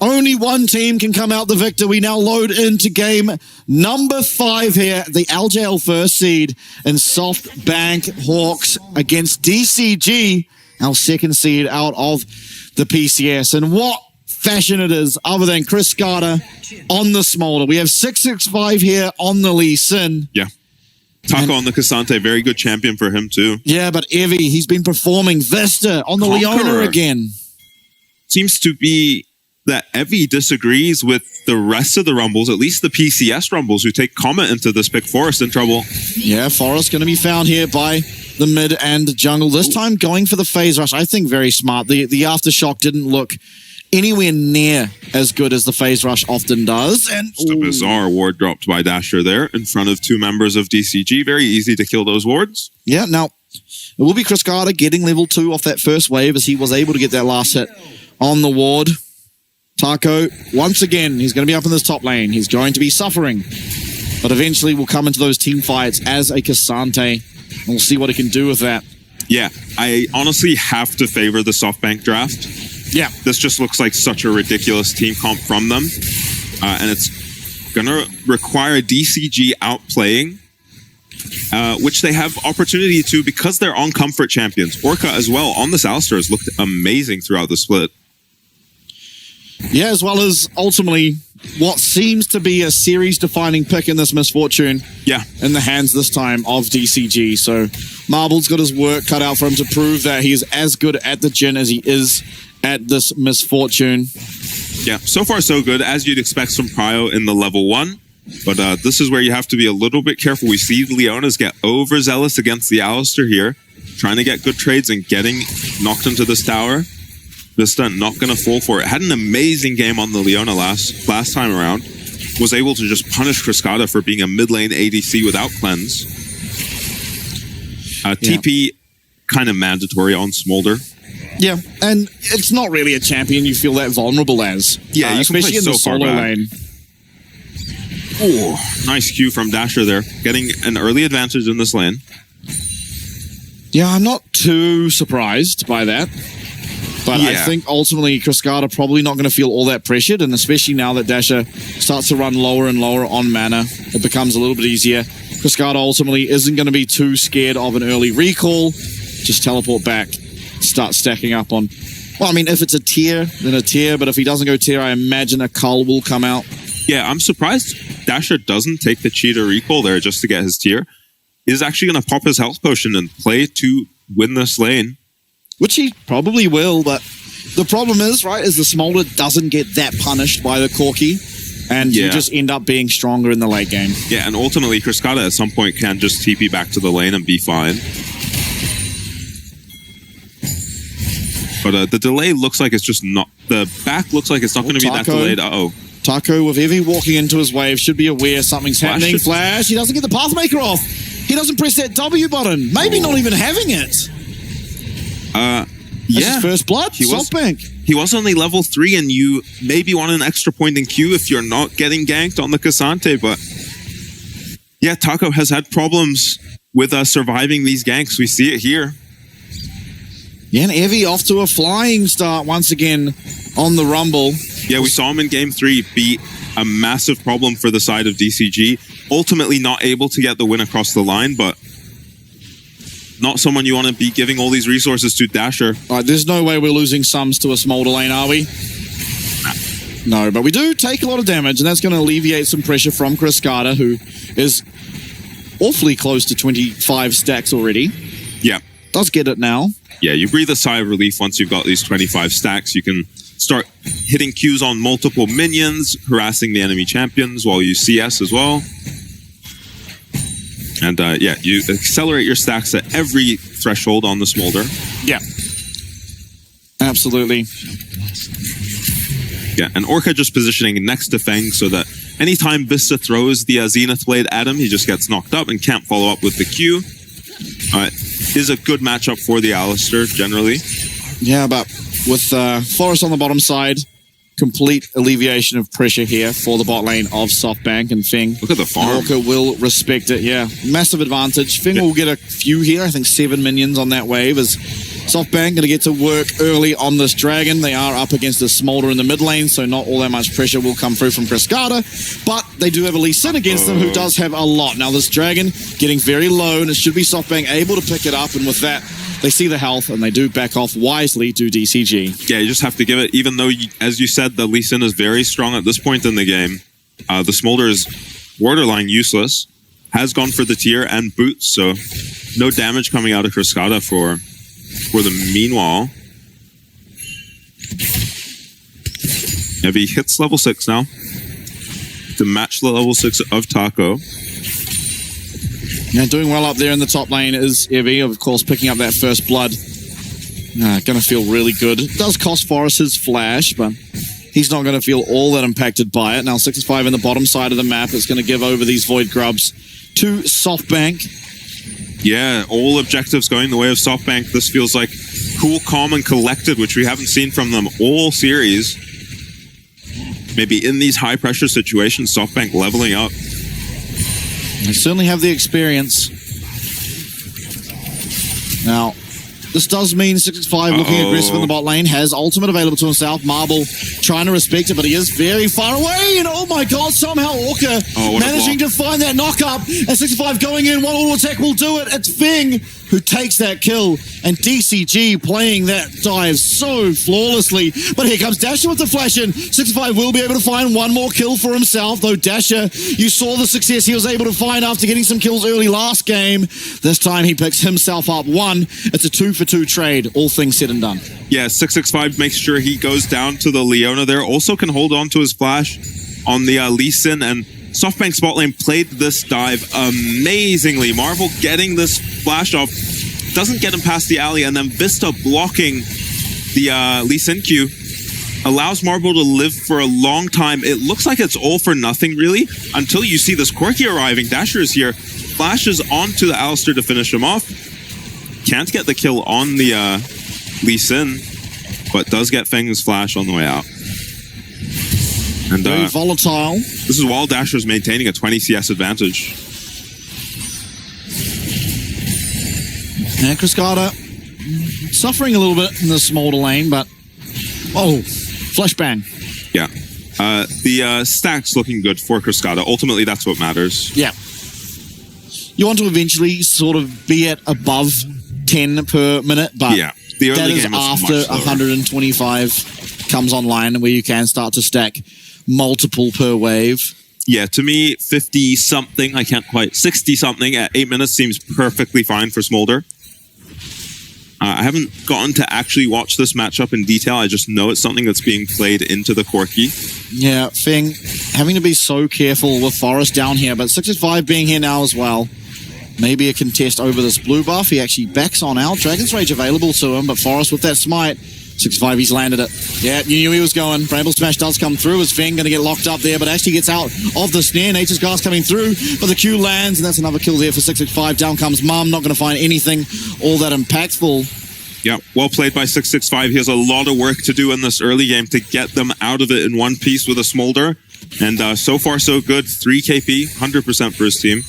Only one team can come out the victor. We now load into game number 5 here. The LJL first seed and SoftBank Hawks against DCG, our second seed out of the PCS. And what fashion it is other than Chris Carter on the Smolder. We have 665 here on the Lee Sin. Yeah. Taco on the Cassante, very good champion for him too. Yeah, but Evie, he's been performing Vista on the Leona again. Seems to be that Evie disagrees with the rest of the Rumbles, at least the PCS Rumbles, who take Comet into this pick. Forest in trouble. Yeah, Forest going to be found here by the mid and jungle. This time going for the phase rush. I think very smart. The Aftershock didn't look anywhere near as good as the phase rush often does. And just a bizarre ward dropped by Dasher there in front of 2 members of DCG. Very easy to kill those wards. Yeah, now it will be Chris Carter getting level 2 off that first wave as he was able to get that last hit on the ward. Taco, once again, he's going to be up in this top lane. He's going to be suffering. But eventually we'll come into those team fights as a Cassante. And we'll see what he can do with that. Yeah, I honestly have to favor the SoftBank draft. Yeah. This just looks like such a ridiculous team comp from them. And it's going to require DCG outplaying, which they have opportunity to because they're on comfort champions. Orca as well on this Alistar has looked amazing throughout the split. Yeah, as well as ultimately what seems to be a series-defining pick in this Misfortune. Yeah. In the hands this time of DCG. So Marble's got his work cut out for him to prove that he is as good at the Jhin as he is at this Misfortune. Yeah, so far so good, as you'd expect from Prio in the level 1. But this is where you have to be a little bit careful. We see the Leonas get overzealous against the Alistar here, trying to get good trades and getting knocked into this tower. Vista not going to fall for it. Had an amazing game on the Leona last time around. Was able to just punish Cascada for being a mid lane ADC without cleanse. TP kind of mandatory on Smolder. Yeah, and it's not really a champion you feel that vulnerable as. Yeah, especially in the solo lane. Oh, nice Q from Dasher there. Getting an early advantage in this lane. Yeah, I'm not too surprised by that. But I think ultimately Cascada probably not going to feel all that pressured, and especially now that Dasher starts to run lower and lower on mana, it becomes a little bit easier. Cascada ultimately isn't going to be too scared of an early recall. Just teleport back, start stacking up on... Well, I mean, if it's a tier, then a tier, but if he doesn't go tier, I imagine a cull will come out. Yeah, I'm surprised Dasher doesn't take the cheater recall there just to get his tier. He's actually going to pop his health potion and play to win this lane. Which he probably will, but the problem is, right, is the Smolder doesn't get that punished by the Corki, and you just end up being stronger in the late game. Yeah, and ultimately, Cascada at some point can just TP back to the lane and be fine. But the delay looks like it's just not... The back looks like it's not going to be that delayed. Uh-oh. Taco, with Evie walking into his wave, should be aware something's happening. Flash, he doesn't get the Pathmaker off. He doesn't press that W button. Maybe not even having it. That's his first blood, SoftBank. He was only level 3, and you maybe want an extra point in Q if you're not getting ganked on the Cassante, but yeah, Taco has had problems with surviving these ganks. We see it here. Yeah, and Evie off to a flying start once again on the Rumble. Yeah, we saw him in Game 3 be a massive problem for the side of DCG. Ultimately not able to get the win across the line, but not someone you want to be giving all these resources to Dasher. All right, there's no way we're losing sums to a Smolder lane, are we? No, but we do take a lot of damage, and that's going to alleviate some pressure from Cascada, who is awfully close to 25 stacks already. Yeah. Does get it now. Yeah, you breathe a sigh of relief once you've got these 25 stacks. You can start hitting Qs on multiple minions, harassing the enemy champions while you CS as well. And yeah, you accelerate your stacks at every threshold on the Smolder. Yeah. Absolutely. Yeah, and Orca just positioning next to Feng so that anytime Vista throws the Zenith Blade at him, he just gets knocked up and can't follow up with the Q. Is a good matchup for the Alistar, generally. Yeah, but with Forest on the bottom side, complete alleviation of pressure here for the bot lane of SoftBank and Feng. Look at the farm. Orca will respect it, yeah. Massive advantage. Feng will get a few here, I think 7 minions on that wave as SoftBank going to get to work early on this Dragon. They are up against the Smolder in the mid lane, so not all that much pressure will come through from Cascada, but they do have a Lee Sin against them, who does have a lot. Now this Dragon getting very low, and it should be SoftBank able to pick it up, and with that, they see the health, and they do back off wisely to DCG. Yeah, you just have to give it, even though, as you said, the Lee Sin is very strong at this point in the game. The Smolder is borderline useless, has gone for the tier and boots, so no damage coming out of Cascada for the meanwhile. Heavy hits level 6 now to match the level 6 of Taco. Yeah, doing well up there in the top lane is Evie, of course, picking up that first blood. Gonna feel really good. It does cost Forrest his flash, but he's not going to feel all that impacted by it. Now 6-5 in the bottom side of the map is going to give over these Void Grubs to SoftBank. Yeah, all objectives going the way of SoftBank. This feels like cool, calm, and collected, which we haven't seen from them all series. Maybe in these high-pressure situations, SoftBank leveling up. They certainly have the experience. Now, this does mean 6-5 looking aggressive in the bot lane, has ultimate available to himself. Marble trying to respect it, but he is very far away. And oh my god, somehow Orca managing to find that knock-up. And 6-5 going in, one auto attack will do it. It's Feng who takes that kill. And DCG playing that dive so flawlessly. But here comes Dasher with the flash in. 6-5 will be able to find one more kill for himself, though Dasher, you saw the success he was able to find after getting some kills early last game. This time he picks himself up one. It's a 2-for-2 trade, all things said and done. Yeah, 6-6-5 makes sure he goes down to the Leona there. Also can hold on to his flash on the Lee Sin, and SoftBank spot lane played this dive amazingly. Marvel getting this flash off, doesn't get him past the alley, and then Vista blocking the Lee Sin Q allows Marvel to live for a long time. It looks like it's all for nothing, really, until you see this Quirky arriving. Dasher is here, flashes onto the Alistar to finish him off. Can't get the kill on the Lee Sin, but does get Feng's flash on the way out. And very volatile. This is while Dasher's maintaining a 20 CS advantage. And Cascada suffering a little bit in the Smolder lane, but flashbang. Yeah. The stacks looking good for Cascada. Ultimately, that's what matters. Yeah. You want to eventually sort of be at above 10 per minute, but yeah, the early that is game is after much 125 comes online, where you can start to stack multiple per wave. Yeah, to me, 50-something, I can't quite, 60-something at 8 minutes seems perfectly fine for Smolder. I haven't gotten to actually watch this matchup in detail. I just know it's something that's being played into the Quirky. Yeah, Feng having to be so careful with Forrest down here, but 6-5 being here now as well. Maybe a contest over this blue buff. He actually backs on out. Dragon's Rage available to him, but Forrest with that smite. 6-5, he's landed it. Yeah, you knew he was going. Bramble Smash does come through as Feng going to get locked up there, but actually gets out of the snare. Nature's Gas coming through, but the Q lands, and that's another kill there for 6-5. Down comes Mum, not going to find anything all that impactful. Yeah, well played by 6-6-5. He has a lot of work to do in this early game to get them out of it in one piece with a Smolder. And so far, so good. 3 KP, 100% for his team.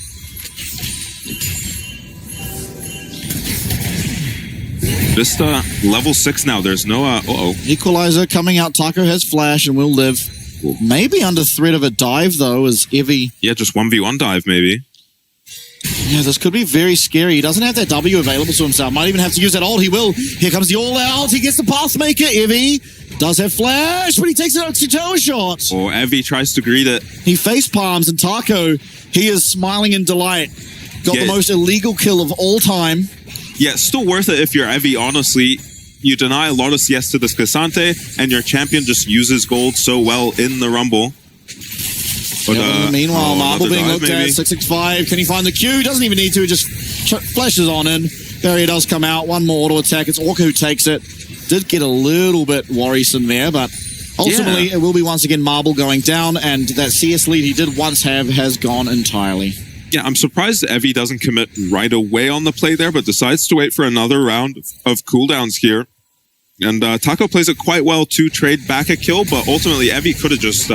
Vista, level 6 now. There's no... Equalizer coming out. Taco has flash and will live. Cool. Maybe under threat of a dive, though, as Evie... Yeah, just 1v1 dive, maybe. Yeah, this could be very scary. He doesn't have that W available to himself. Might even have to use that ult. He will. Here comes the all-out. He gets the Pathmaker. Evie does have flash, but he takes it out to tower shot. Or Evie tries to greet it. He face palms, and Taco, he is smiling in delight. Got the most illegal kill of all time. Yeah, still worth it if you're Evie, honestly. You deny a lot of CS to this Cassante, and your champion just uses gold so well in the Rumble. But, meanwhile, Marble being looked at, 6-6-5. Can he find the Q? Doesn't even need to, just flashes on in. Barrier does come out, one more auto attack. It's Orca who takes it. Did get a little bit worrisome there, but ultimately it will be once again Marble going down, and that CS lead he did once have has gone entirely. Yeah, I'm surprised Evie doesn't commit right away on the play there, but decides to wait for another round of cooldowns here. And Taco plays it quite well to trade back a kill, but ultimately Evie could have just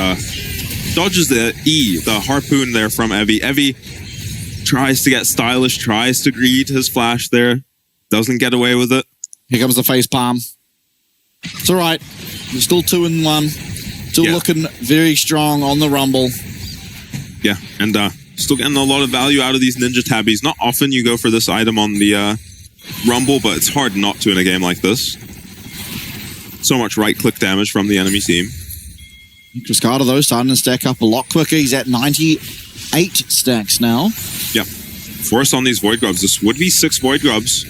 dodges the E, the harpoon there from Evie. Evie tries to get stylish, tries to greet his flash there, doesn't get away with it. Here comes the face palm. It's all right. You're still 2-1. Still looking very strong on the Rumble. Yeah, and still getting a lot of value out of these Ninja Tabbies. Not often you go for this item on the Rumble, but it's hard not to in a game like this. So much right-click damage from the enemy team. Cascada, though, starting to stack up a lot quicker. He's at 98 stacks now. Yeah. Force on these Void Grubs. This would be 6 Void Grubs.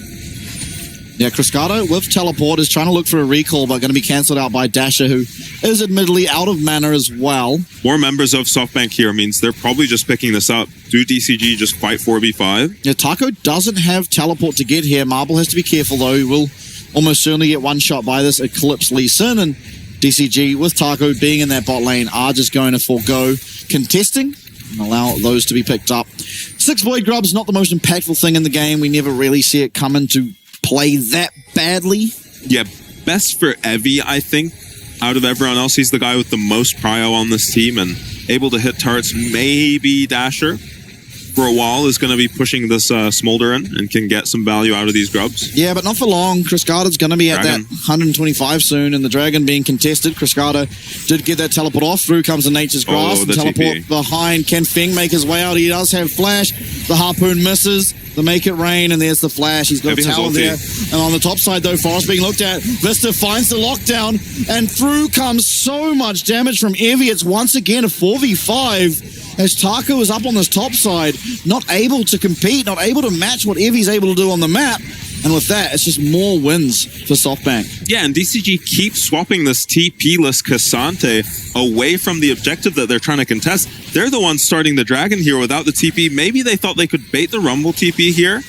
Yeah, Cascada with teleport is trying to look for a recall, but going to be cancelled out by Dasher, who is admittedly out of mana as well. More members of SoftBank here means they're probably just picking this up. Do DCG just fight 4v5? Yeah, Taco doesn't have teleport to get here. Marble has to be careful, though. He will almost certainly get one shot by this Eclipse Lee Sin, and DCG with Taco being in that bot lane are just going to forego contesting and allow those to be picked up. 6 Void Grubs, not the most impactful thing in the game. We never really see it come into play that badly. Yeah, best for Evie, I think. Out of everyone else, he's the guy with the most prio on this team and able to hit turrets. Maybe Dasher for a while is going to be pushing this Smolder in and can get some value out of these grubs. Yeah, but not for long. Cascada's going to be at that 125 soon, and the Dragon being contested. Cascada did get that teleport off. Through comes the Nature's Grasp. The teleport TP behind. Can Feng make his way out? He does have Flash. The Harpoon misses. The Make It Rain, and there's the Flash. He's got a tower there. And on the top side, though, Forest being looked at. Vista finds the lockdown, and through comes so much damage from Evie. It's once again a 4v5 as Taco is up on this top side, not able to compete, not able to match what Evie's able to do on the map. And with that, it's just more wins for SoftBank. Yeah, and DCG keeps swapping this TP-less Cassante away from the objective that they're trying to contest. They're the ones starting the Dragon here without the TP. Maybe they thought they could bait the Rumble TP here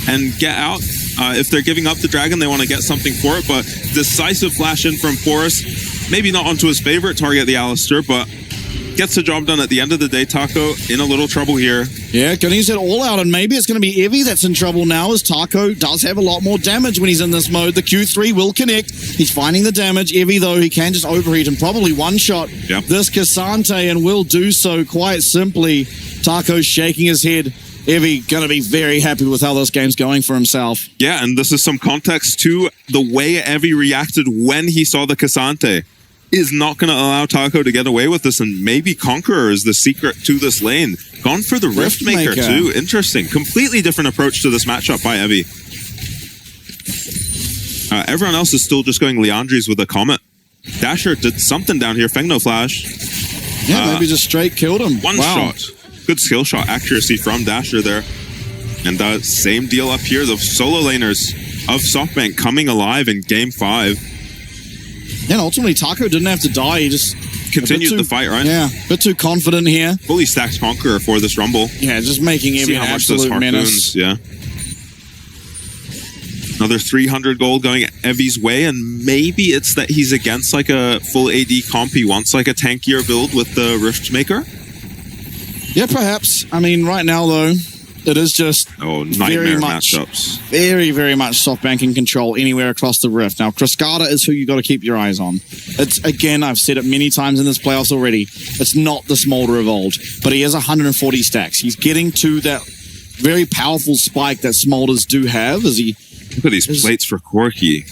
and get out. If they're giving up the Dragon, they want to get something for it. But decisive flash in from Forrest. Maybe not onto his favorite target, the Alistair, but gets the job done at the end of the day. Taco in a little trouble here. Yeah, gonna use it all out, and maybe it's going to be Evie that's in trouble now, as Taco does have a lot more damage when he's in this mode. The Q3 will connect. He's finding the damage. Evie, though, he can just overheat and probably one-shot this Cassante, and will do so quite simply. Taco's shaking his head. Evie going to be very happy with how this game's going for himself. Yeah, and this is some context to the way Evie reacted when he saw the Cassante. Is not going to allow Taco to get away with this, and maybe Conqueror is the secret to this lane. Gone for the Riftmaker too. Interesting. Completely different approach to this matchup by Evie. Everyone else is still just going Leandries with a Comet. Dasher did something down here. Feng no flash. Yeah, maybe just straight killed him. One shot. Good skill shot accuracy from Dasher there. And same deal up here. The solo laners of SoftBank coming alive in Game 5. And ultimately, Taco didn't have to die. He just continued the fight, right? Yeah, a bit too confident here. Fully stacked Conqueror for this Rumble. Yeah, just making Evie an absolute menace. Yeah. Another 300 gold going Evie's way, and maybe it's that he's against like a full AD comp. He wants like a tankier build with the Riftmaker. Yeah, perhaps. I mean, right now, though, it is just nightmare matchups. Very, very much SoftBank in control anywhere across the Rift. Now, Cascada is who you got to keep your eyes on. It's, again, I've said it many times in this playoffs already, it's not the Smolder of old, but he has 140 stacks. He's getting to that very powerful spike that Smolders do have. As he look at these plates for Corki.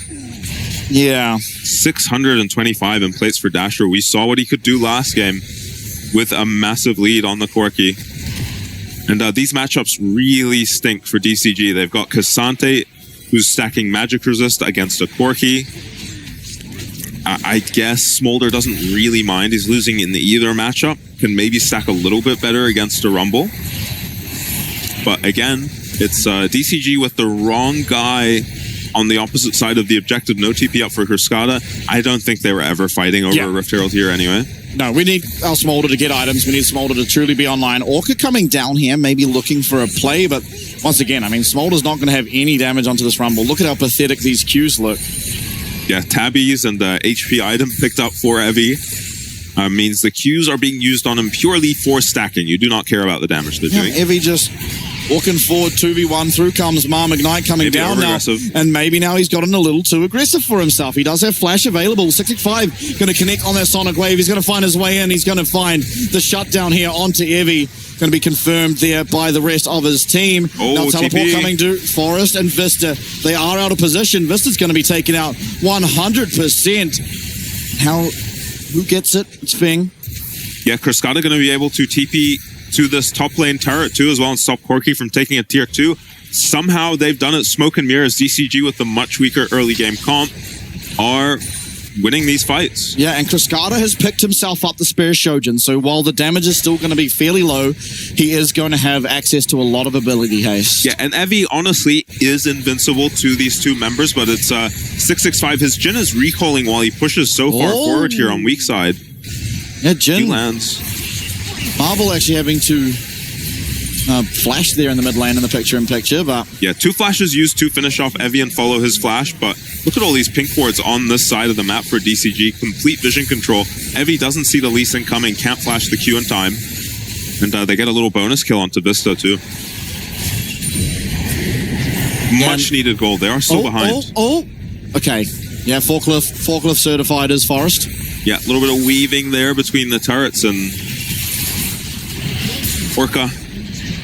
Yeah. 625 in plates for Dasher. We saw what he could do last game with a massive lead on the Corki. And these matchups really stink for DCG. They've got Cassante, who's stacking Magic Resist against a Corki. I guess Smolder doesn't really mind. He's losing in either matchup. Can maybe stack a little bit better against a Rumble. But again, it's DCG with the wrong guy on the opposite side of the objective. No TP up for Cascada. I don't think they were ever fighting over a Rift Herald here anyway. No, we need our Smolder to get items. We need Smolder to truly be online. Orca coming down here, maybe looking for a play, but once again, I mean, Smolder's not going to have any damage onto this Rumble. Look at how pathetic these Qs look. Yeah, Tabbies and the HP item picked up for Evie means the Qs are being used on him purely for stacking. You do not care about the damage they're doing. Evie just walking forward, 2v1, through comes Mom Ignite coming down now. And maybe now he's gotten a little too aggressive for himself. He does have Flash available. 665 going to connect on that Sonic Wave. He's going to find his way in. He's going to find the shutdown here onto Evie. going to be confirmed there by the rest of his team. Oh, now teleport TP. coming to Forest and Vista. They are out of position. Vista's going to be taken out 100%. Who gets it? It's Fing. Yeah, Cascada going to be able to TP to this top lane turret too as well and stop Corki from taking a tier 2. Somehow they've done it. Smoke and Mirrors, DCG with the much weaker early game comp are winning these fights. Yeah, and Cascada has picked himself up the spare Shojin, so while the damage is still going to be fairly low, he is going to have access to a lot of ability haste. Yeah, and Evie honestly is invincible to these two members, but it's 665. His Jhin is recalling while he pushes so far forward here on weak side. Yeah, Jhin. He lands. Marvel actually having to flash there in the mid lane in the picture-in-picture, but... Yeah, 2 flashes used to finish off Evie and follow his flash, but look at all these pink wards on this side of the map for DCG. Complete vision control. Evie doesn't see the Lee Sin coming, can't flash the Q in time. And they get a little bonus kill onto Vista too. Much needed gold. They are so behind. Okay. Yeah, forklift certified as Forest. Yeah, a little bit of weaving there between the turrets, and Orca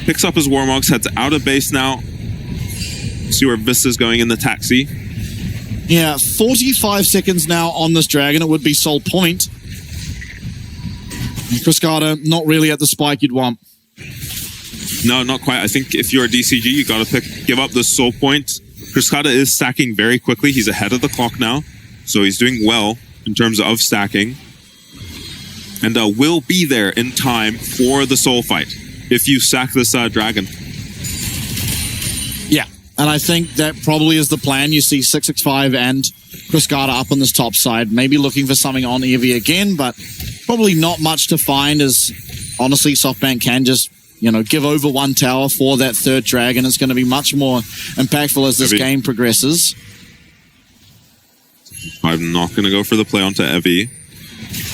picks up his Warmogs, heads out of base now. See where Vista's going in the taxi. Yeah, 45 seconds now on this Dragon. It would be Soul Point. Cascada, not really at the spike you'd want. No, not quite. I think if you're a DCG, you got to give up the Soul Point. Cascada is stacking very quickly. He's ahead of the clock now, so he's doing well in terms of stacking. And will be there in time for the Soul fight if you sack this Dragon. Yeah, and I think that probably is the plan. You see 665 and Cascada up on this top side, maybe looking for something on Evie again, but probably not much to find, as honestly SoftBank can just, you know, give over one tower for that third Dragon. It's going to be much more impactful as this game progresses. I'm not going to go for the play onto Evie.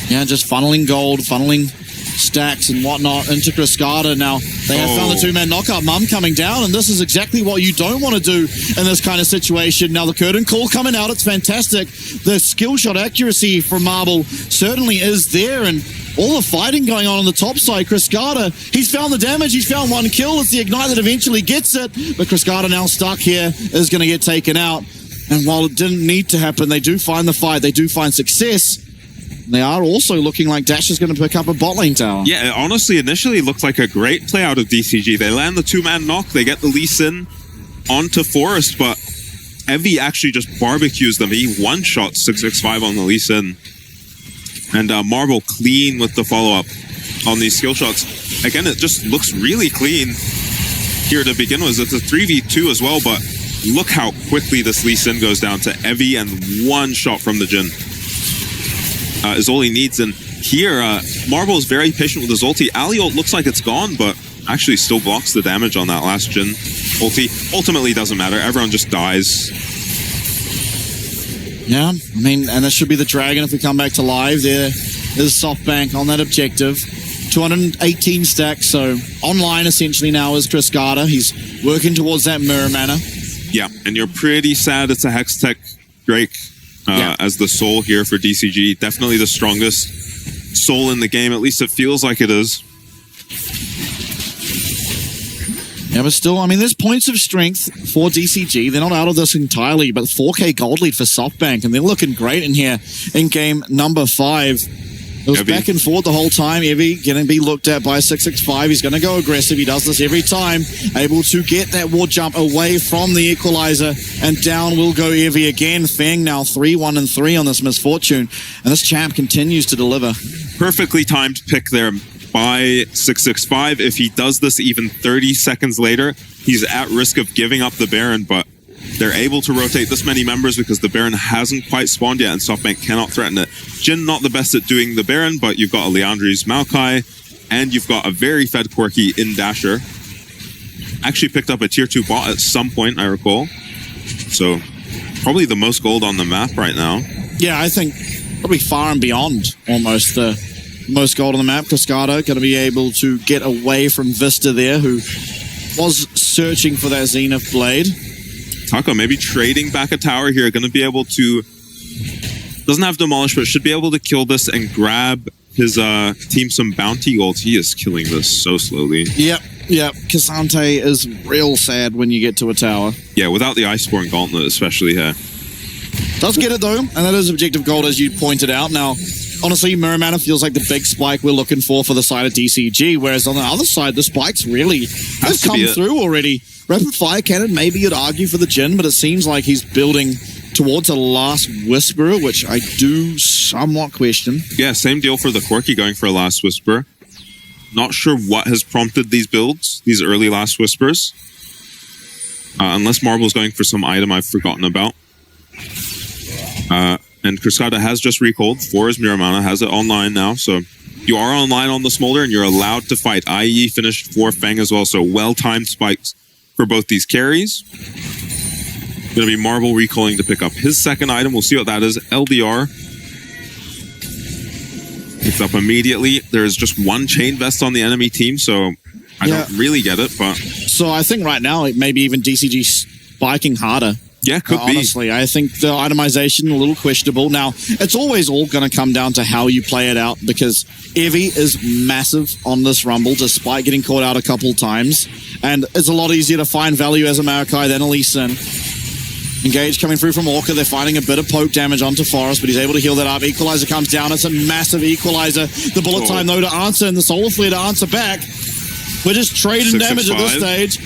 Yeah, just funneling gold, funneling stacks and whatnot into Cascada. Now, they have found the two-man knockout. Mum coming down, and this is exactly what you don't want to do in this kind of situation. Now, the curtain call coming out. It's fantastic. The skill shot accuracy from Marble certainly is there, and all the fighting going on the top side. Cascada, he's found the damage. He's found one kill. It's the Ignite that eventually gets it, but Cascada now stuck here is going to get taken out. And while it didn't need to happen, they do find the fight. They do find success. They are also looking like Dash is going to pick up a bot lane tower. Yeah, it honestly initially looked like a great play out of DCG. They land the two-man knock, they get the Lee Sin onto Forest, but Evie actually just barbecues them. He one-shot 665 on the Lee Sin. And Marble clean with the follow-up on these skill shots. Again, it just looks really clean here to begin with. It's a 3v2 as well, but look how quickly this Lee Sin goes down to Evie, and one shot from the Jhin is all he needs. And here, Marble is very patient with his ulti. Ali ult looks like it's gone, but actually still blocks the damage on that last Jhin ulti. Ultimately, doesn't matter. Everyone just dies. Yeah, I mean, and this should be the Dragon if we come back to live. There is SoftBank on that objective. 218 stacks, so online essentially now is Cascada. He's working towards that mirror mana. Yeah, and you're pretty sad it's a Hextech Drake as the soul here for DCG. Definitely the strongest soul in the game. At least it feels like it is. Yeah, but still, I mean, there's points of strength for DCG. They're not out of this entirely, but 4K gold lead for SoftBank, and they're looking great in here in game number 5. It was back and forth the whole time. Evie going to be looked at by 665. He's going to go aggressive. He does this every time. Able to get that ward jump away from the equalizer. And down will go Evie again. Fang now 3-1-3 on this misfortune. And this champ continues to deliver. Perfectly timed pick there by 665. If he does this even 30 seconds later, he's at risk of giving up the Baron, but they're able to rotate this many members because the Baron hasn't quite spawned yet and SoftBank cannot threaten it. Jhin not the best at doing the Baron, but you've got a Leandri's Maokai, and you've got a very fed Corki in Dasher. Actually picked up a tier 2 bot at some point, I recall. So probably the most gold on the map right now. Yeah, I think probably far and beyond almost the most gold on the map. Cascada going to be able to get away from Vista there, who was searching for that Zenith Blade. Taco maybe trading back a tower here, going to be able to, doesn't have Demolish, but should be able to kill this and grab his team some bounty gold. He is killing this so slowly. Yep. Cassante is real sad when you get to a tower. Yeah, without the Iceborne Gauntlet, especially here. Does get it though, and that is objective gold as you pointed out. Now, honestly, Mirror Mana feels like the big spike we're looking for the side of DCG, whereas on the other side, the spikes really have come through already. Rapid Fire Cannon, maybe you'd argue for the Jhin, but it seems like he's building towards a Last Whisperer, which I do somewhat question. Yeah, same deal for the Corki going for a Last Whisperer. Not sure what has prompted these builds, these early Last Whispers. Unless Marble's going for some item I've forgotten about. And Cascada has just recalled for his Mirror Mana, has it online now, so you are online on the Smolder and you're allowed to fight. IE finished for Feng as well, so well-timed spikes for both these carries. Going to be Marble recalling to pick up his second item. We'll see what that is. LDR. Picked up immediately. There's just one Chain Vest on the enemy team, so I don't really get it, but... So I think right now, it may be even DCG spiking harder. Yeah, could be. Honestly, I think the itemization a little questionable. Now, it's always all going to come down to how you play it out, because Evie is massive on this Rumble, despite getting caught out a couple times. And it's a lot easier to find value as a Maokai than a Lee Sin. Engage coming through from Orca. They're finding a bit of poke damage onto Forest, but he's able to heal that up. Equalizer comes down. It's a massive Equalizer. The bullet time, though, to answer, and the Solar Flare to answer back. We're just trading damage at this stage.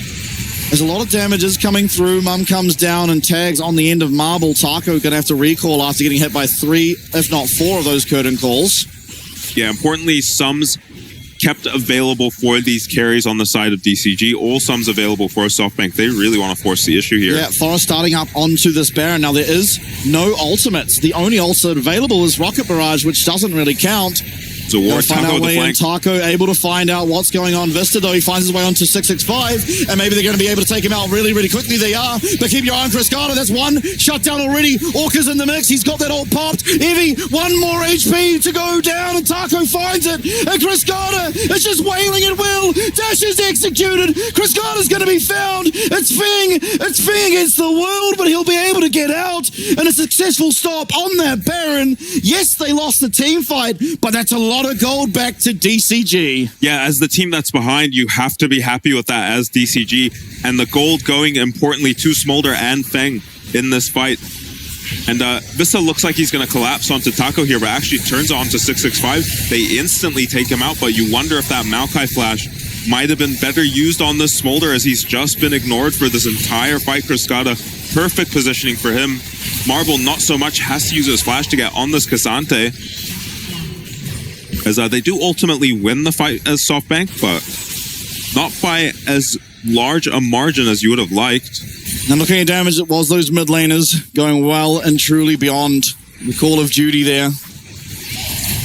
There's a lot of damages coming through. Mum comes down and tags on the end of Marble. Taco going to have to recall after getting hit by 3, if not 4 of those curtain calls. Yeah, importantly, sums kept available for these carries on the side of DCG. All sums available for SoftBank. They really want to force the issue here. Yeah, Forest starting up onto this Baron. Now, there is no ultimates. The only ultimate available is Rocket Barrage, which doesn't really count. So War Taco the flank. Taco able to find out what's going on. Vista, though, he finds his way onto 665, and maybe they're going to be able to take him out really, really quickly. They are, but keep your eye on Frescata. That's one shut down already. Orca's in the mix. He's got that ult popped. Evie, one more HP to go down, and Taco finds it. And Frescata is just wailing at will. Dash is executed. Frescata's going to be found. It's Feng. It's Feng against the world, but he'll be able to get out. And a successful stop on that Baron. Yes, they lost the team fight, but that's a lot of gold back to DCG. Yeah, as the team that's behind, you have to be happy with that as DCG. And the gold going, importantly, to Smolder and Feng in this fight. And Vista looks like he's going to collapse onto Taco here, but actually turns on to 665. They instantly take him out, but you wonder if that Maokai flash might have been better used on this Smolder, as he's just been ignored for this entire fight. Cascada, perfect positioning for him. Marble, not so much, has to use his flash to get on this Cassante. As they do ultimately win the fight as SoftBank, but not by as large a margin as you would have liked. And looking at damage, it was those mid laners going well and truly beyond the Call of Duty there.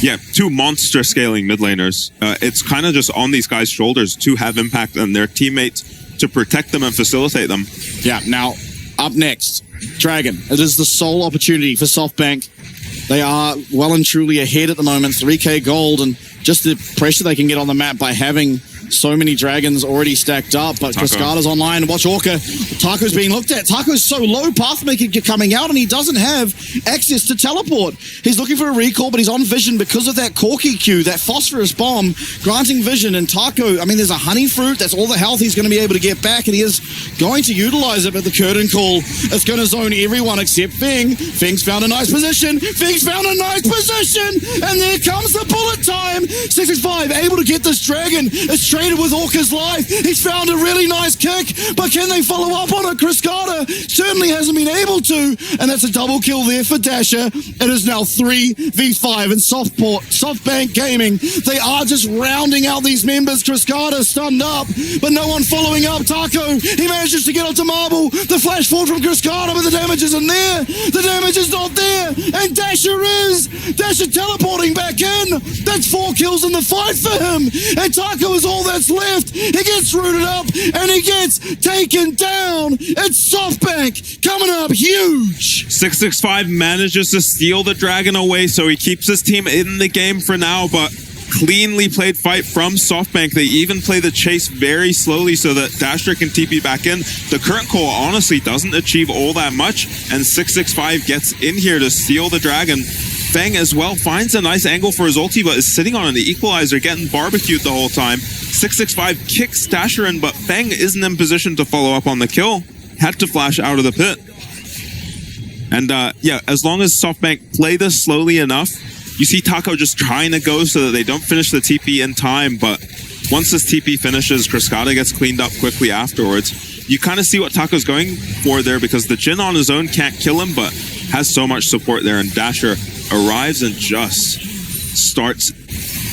Yeah, 2 monster scaling mid laners. It's kind of just on these guys' shoulders to have impact on their teammates to protect them and facilitate them. Yeah, now up next, Dragon. It is the sole opportunity for SoftBank. They are well and truly ahead at the moment, 3k gold, and just the pressure they can get on the map by having so many dragons already stacked up. But Cascada's online. Watch Orca. Taco's being looked at. Taco's so low, Pathmaker coming out, and he doesn't have access to teleport. He's looking for a recall, but he's on vision because of that Corki Q, that phosphorus bomb, granting vision. And Taco, I mean, there's a honey fruit. That's all the health he's going to be able to get back, and he is going to utilize it. But the curtain call is going to zone everyone except Feng. Feng's found a nice position. Feng's found a nice position, and there comes the bullet time. 665 able to get this dragon. It's traded with Orca's life. He's found a really nice kick, but can they follow up on it? Cascada certainly hasn't been able to, and that's a double kill there for Dasher. It is now 3v5 in SoftBank Gaming. They are just rounding out these members. Cascada stunned up, but no one following up. Taco, he manages to get onto Marble. The flash forward from Cascada, but the damage isn't there. The damage is not there, and Dasher is. Dasher teleporting back in. That's 4 kills in the fight for him, and Taco is all that's left. He gets rooted up, and he gets taken down. It's SoftBank coming up huge. 665 manages to steal the dragon away, so he keeps his team in the game for now, but cleanly played fight from SoftBank. They even play the chase very slowly so that Dasher can TP back in. The current call honestly doesn't achieve all that much, and 665 gets in here to steal the dragon. Feng as well finds a nice angle for his ulti, but is sitting on an equalizer, getting barbecued the whole time. 665 kicks Dasher in, but Feng isn't in position to follow up on the kill. Had to flash out of the pit. And yeah, as long as SoftBank play this slowly enough, you see Taco just trying to go so that they don't finish the TP in time, but once this TP finishes, Cascada gets cleaned up quickly afterwards. You kind of see what Taco's going for there because the Jhin on his own can't kill him, but has so much support there, and Dasher arrives and just starts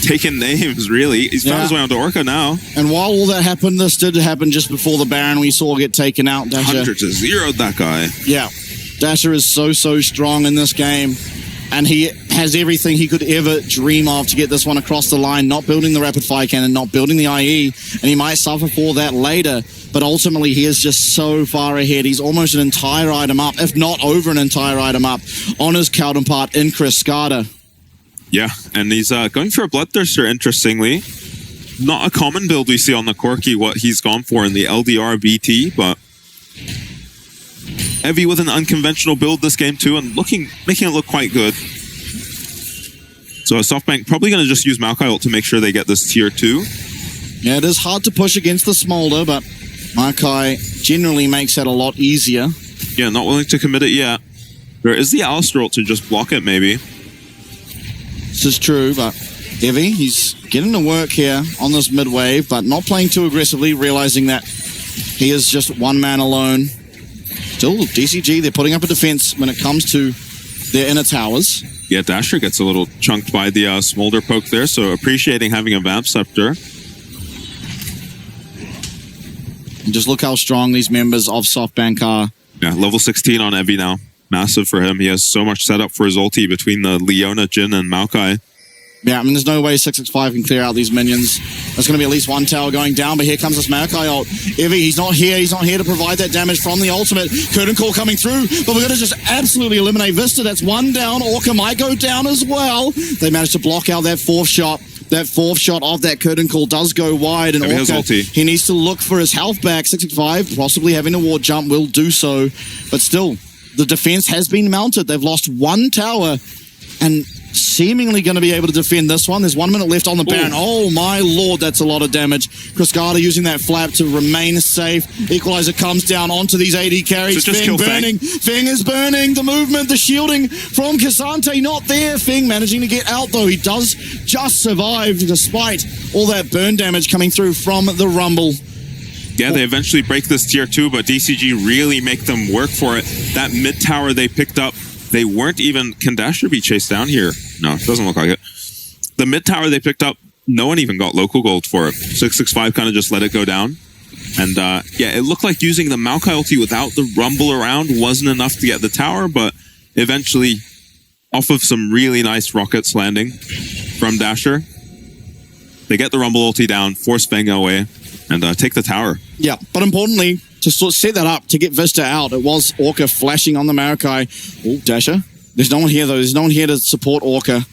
taking names, really. He's found his way onto Orca now. And while all that happened, this did happen just before the Baron we saw get taken out. Dasher 100-0 that guy. Yeah. Dasher is so strong in this game, and he has everything he could ever dream of to get this one across the line, not building the rapid fire cannon, not building the IE, and he might suffer for that later, but ultimately he is just so far ahead. He's almost an entire item up, if not over an entire item up, on his counterpart in Cascada. Yeah, and he's going for a Bloodthirster, interestingly. Not a common build we see on the Corki, what he's gone for in the LDR BT, but Evie with an unconventional build this game too, and making it look quite good. So SoftBank probably going to just use Maokai ult to make sure they get this tier 2. Yeah, it is hard to push against the Smolder, but Maokai generally makes that a lot easier. Yeah, not willing to commit it yet. There is the Alistar ult to just block it, maybe. This is true, but Evie, he's getting to work here on this mid wave, but not playing too aggressively, realizing that he is just one man alone. Still, DCG, they're putting up a defense when it comes to their inner towers. Yeah, Dasher gets a little chunked by the Smolder poke there, so appreciating having a Vamp Scepter. And just look how strong these members of SoftBank are. Yeah, level 16 on Evie now. Massive for him. He has so much set up for his ulti between the Leona, Jhin, and Maokai. Yeah, I mean, there's no way 665 can clear out these minions. There's going to be at least one tower going down, but here comes this Maokai ult. Evie, he's not here. He's not here to provide that damage from the ultimate. Curtain Call coming through, but we're going to just absolutely eliminate Vista. That's one down. Orca might go down as well. They managed to block out that fourth shot. That fourth shot of that Curtain Call does go wide, and Orca, he needs to look for his health back. 665, possibly having a ward jump, will do so. But still, the defense has been mounted. They've lost one tower, and seemingly going to be able to defend this one. There's 1 minute left on the Baron. Oh my lord, that's a lot of damage. Cascada using that flap to remain safe. Equalizer comes down onto these AD carries. Feng burning. Feng is burning. The movement, the shielding from Cassante not there. Feng managing to get out though. He does just survive despite all that burn damage coming through from the Rumble. Yeah, they eventually break this tier 2, but DCG really make them work for it. That mid tower they picked up, they weren't even... Can Dasher be chased down here? No, it doesn't look like it. The mid tower they picked up, no one even got local gold for it. 665 kind of just let it go down. And yeah, it looked like using the Maokai ulti without the Rumble around wasn't enough to get the tower, but eventually, off of some really nice rockets landing from Dasher, they get the Rumble ulti down, force Feng away, and take the tower. Yeah, but importantly, to sort of set that up, to get Vista out, it was Orca flashing on the Maokai. Oh, Dasher. There's no one here, though. There's no one here to support Orca.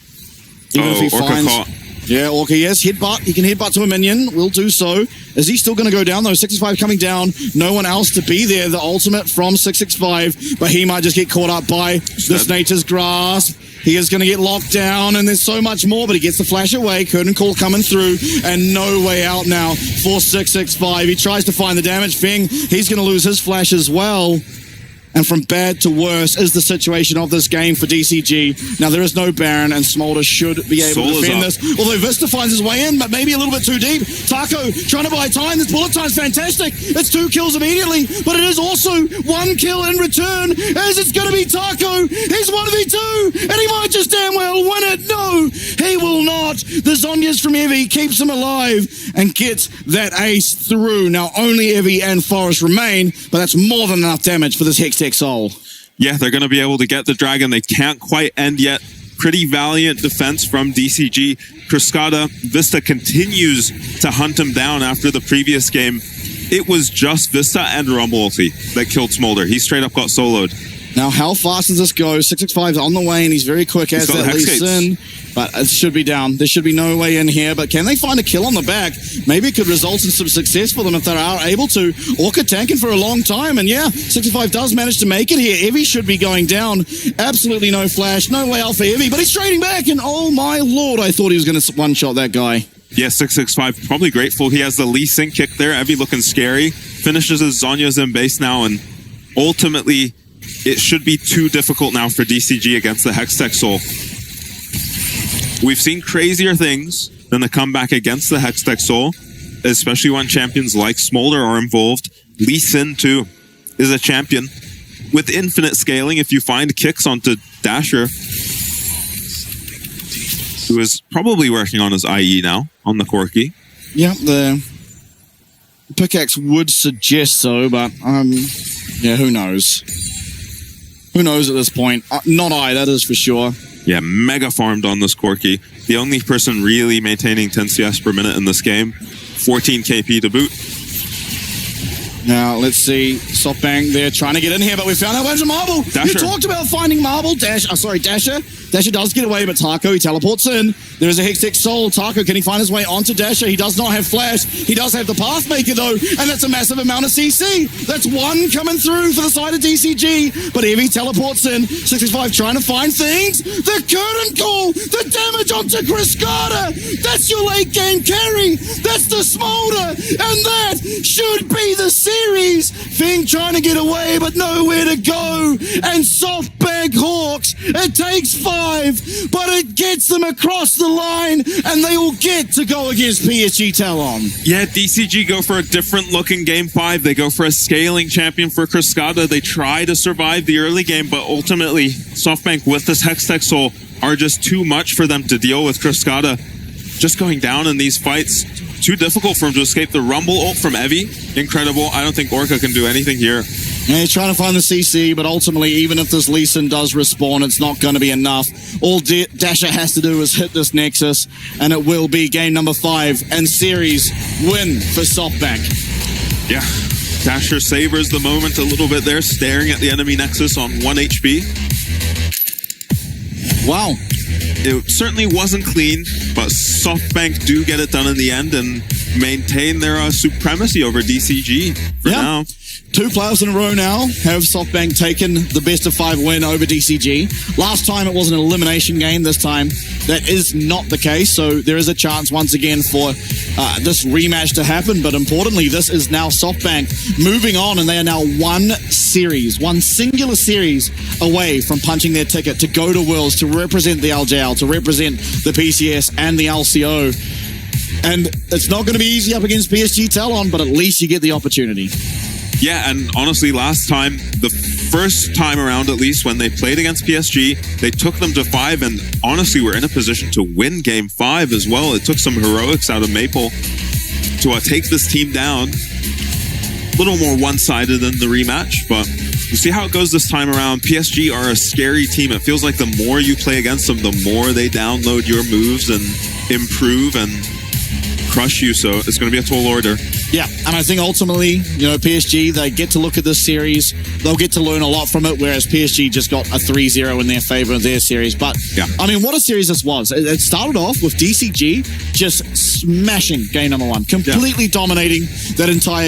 Even if he Orca finds... caught. Yeah, Orca, yes, headbutt. He can headbutt to a minion. Will do so. Is he still going to go down, though? 665 coming down. No one else to be there. The ultimate from 665, but he might just get caught up by this Nature's Grasp. He is going to get locked down, and there's so much more, but he gets the flash away. Curtain Call coming through, and no way out now for 665. He tries to find the damage. Feng, he's going to lose his flash as well. And from bad to worse is the situation of this game for DCG. Now, there is no Baron, and Smolder should be able to defend this. Although Vista finds his way in, but maybe a little bit too deep. Taco trying to buy time. This bullet time's fantastic. It's 2 kills immediately, but it is also 1 kill in return, as it's going to be Taco. He's 1v2, and he might just damn well win it. No, he will not. The Zhonya's from Evie keeps him alive and gets that ace through. Now, only Evie and Forest remain, but that's more than enough damage for this Hex Soul. Yeah, they're going to be able to get the dragon. They can't quite end yet. Pretty valiant defense from DCG. Cascada, Vista continues to hunt him down after the previous game. It was just Vista and Rumble ulti that killed Smolder. He straight up got soloed. Now, how fast does this go? 665 is on the way, and he's very quick as that leads in. But it should be down. There should be no way in here. But can they find a kill on the back? Maybe it could result in some success for them if they are able to. Orca tanking for a long time. And yeah, 65 does manage to make it here. Evie should be going down. Absolutely no flash. No way out for Evie. But he's trading back. And oh my lord, I thought he was going to one-shot that guy. Yeah, 665 probably grateful. He has the Lee Sin kick there. Evie looking scary. Finishes his Zonya's in base now. And ultimately, it should be too difficult now for DCG against the Hextech Soul. We've seen crazier things than the comeback against the Hextech Soul, especially when champions like Smolder are involved. Lee Sin, too, is a champion with infinite scaling. If you find kicks onto Dasher, who is probably working on his IE now, on the Corki. Yeah, the pickaxe would suggest so, but yeah, who knows? Who knows at this point? Not I, that is for sure. Yeah, mega farmed on this Corki. The only person really maintaining 10 CS per minute in this game. 14 KP to boot. Now, let's see. SoftBank, they're trying to get in here, but we found out where's the Marble. Dasher. You talked about finding Marble. Dasher. Dasher does get away, but Taco, he teleports in. There is a Hextech Soul. Taco, can he find his way onto Dasher? He does not have Flash. He does have the Pathmaker, though, and that's a massive amount of CC. That's one coming through for the side of DCG, but Evie teleports in. 65 trying to find things. The curtain call. The damage onto Cascada. That's your late game carry. That's the Smolder, and that should be the series. Feng trying to get away, but nowhere to go. And SoftBank Hawks, it takes 5, but it gets them across the line, and they will get to go against PSG Talon. Yeah, DCG go for a different look in Game 5. They go for a scaling champion for Cascada. They try to survive the early game, but ultimately, SoftBank with this Hextech Soul are just too much for them to deal with. Cascada just going down in these fights. Too difficult for him to escape the Rumble ult from Evie. Incredible. I don't think Orca can do anything here. Yeah, he's trying to find the CC, but ultimately, even if this Lee Sin does respawn, it's not going to be enough. All Dasher has to do is hit this Nexus, and it will be game number 5 and series win for SoftBank. Yeah, Dasher savors the moment a little bit there, staring at the enemy Nexus on 1 HP. Wow. It certainly wasn't clean, but SoftBank do get it done in the end and maintain their supremacy over DCG for now. 2 playoffs in a row now have SoftBank taken the best of 5 win over DCG. Last time it was an elimination game. This time that is not the case. So there is a chance once again for this rematch to happen. But importantly, this is now SoftBank moving on, and they are now one singular series away from punching their ticket to go to Worlds, to represent the LJL, to represent the PCS and the LCO. And it's not going to be easy up against PSG Talon, but at least you get the opportunity. Yeah, and honestly, last time, the first time around at least, when they played against PSG, they took them to 5, and honestly, were in a position to win Game 5 as well. It took some heroics out of Maple to take this team down. A little more one-sided than the rematch, but you see how it goes this time around. PSG are a scary team. It feels like the more you play against them, the more they download your moves and improve and crush you, so it's going to be a tall order. Yeah, and I think ultimately, PSG, they get to look at this series. They'll get to learn a lot from it, whereas PSG just got a 3-0 in their favor of their series. But, yeah. I mean, what a series this was. It started off with DCG just smashing game number 1, completely dominating that entire